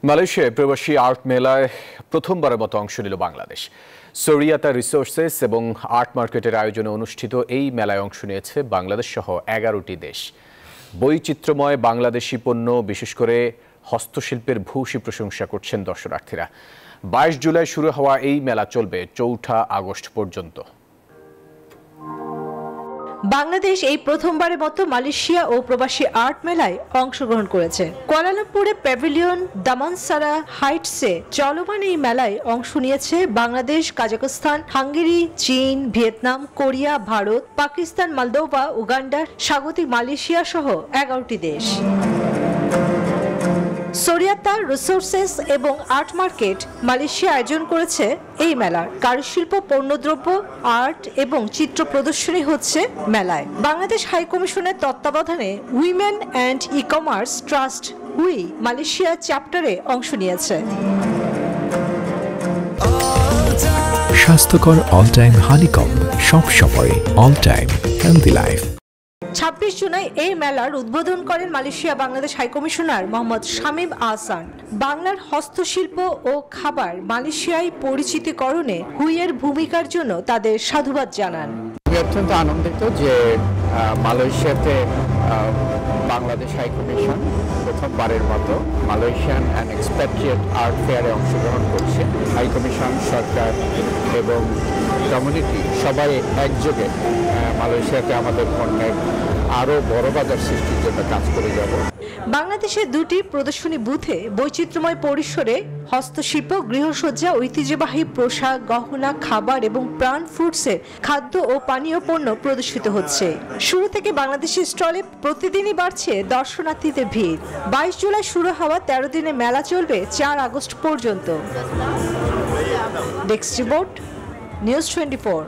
মালয়েশিয়ায় প্রবাসী আর্ট মেলায় প্রথমবারের মতো অংশ নিল বাংলাদেশ। সরিয়াতা রিসোর্সেস এবং আর্ট মার্কেটের আয়োজনে অনুষ্ঠিত এই মেলায় অংশ নিয়েছে বাংলাদেশ সহ 11টি দেশ। বৈচিত্র্যময় বাংলাদেশি পণ্য, বিশেষ করে হস্তশিল্পের ভূয়সী প্রশংসা করছেন দর্শনার্থীরা। 22 জুলাই শুরু হওয়া এই মেলা চলবে 4 আগস্ট পর্যন্ত। বাংলাদেশ এই প্রথমবারের মতো মালয়েশিয়া ও প্রবাসী আর্ট মেলায় অংশগ্রহণ করেছে। কুয়ালালামপুরে প্যাভিলিয়ন দামানসারা হাইটসে চলমান এই মেলায় অংশ নিয়েছে বাংলাদেশ, কাজাখস্তান, হাঙ্গেরি, চীন, Vietnam, Korea, Bharat, Pakistan, Moldova, Uganda, স্বাগতিক মালয়েশিয়া সহ 11টি দেশ। সরিয়াতা রিসোর্সেস এবং আর্ট মার্কেট মালয়েশিয়া আয়োজন করেছে এই মেলার। কারুশিল্প, পণ্যদ্রব্য, আর্ট এবং চিত্র প্রদর্শনী হচ্ছে মেলায়। বাংলাদেশ হাই কমিশনের তত্ত্বাবধানে women and e commerce trust হুই মালয়েশিয়া চ্যাপ্টারে অংশ নিয়েছে। স্বাস্থ্যকর অল টাইম হানিকম, সব সময় অল টাইম হেলদি লাইফ। 26 জুলাই এই মেলার উদ্বোধন করেন Malaysia Bangladesh high commissioner Mohammad Shamim Ahsan. বাংলার হস্তশিল্প ও খাবার মালয়েশিয়ায় পরিচিতিকরণে হুইয়ের ভূমিকার জন্য তাদের সাধুবাদ জানান। আমি অত্যন্ত আনন্দিত যে মালয়েশিয়াতে বাংলাদেশ হাই কমিশন প্রথমবারের মতো মালয়েশিয়ান অ্যান্ড এক্সপ্যাট্রিয়েট আর্ট ফেয়ারে অংশগ্রহণ করছে। হাই কমিশন, সরকার এবং কমিউনিটি সবাই একযোগে মালয়েশিয়াতে আমাদের পণ্যের আরও বড় বাজার সৃষ্টির জন্য কাজ করে যাব। বাংলাদেশের 2টি প্রদর্শনী বুথে বৈচিত্র্যময় পরিসরে হস্তশিল্প, গৃহসজ্জা, ঐতিহ্যবাহী পোশাক, গহনা, খাবার এবং প্রাণ ফ্রুটসের খাদ্য ও পানীয় পণ্য প্রদর্শিত হচ্ছে। শুরু থেকে বাংলাদেশের স্টলে প্রতিদিনই বাড়ছে দর্শনার্থীদের ভিড়। 22 জুলাই শুরু হওয়া 13 দিনের মেলা চলবে 4 আগস্ট পর্যন্ত। Desk report, news 24।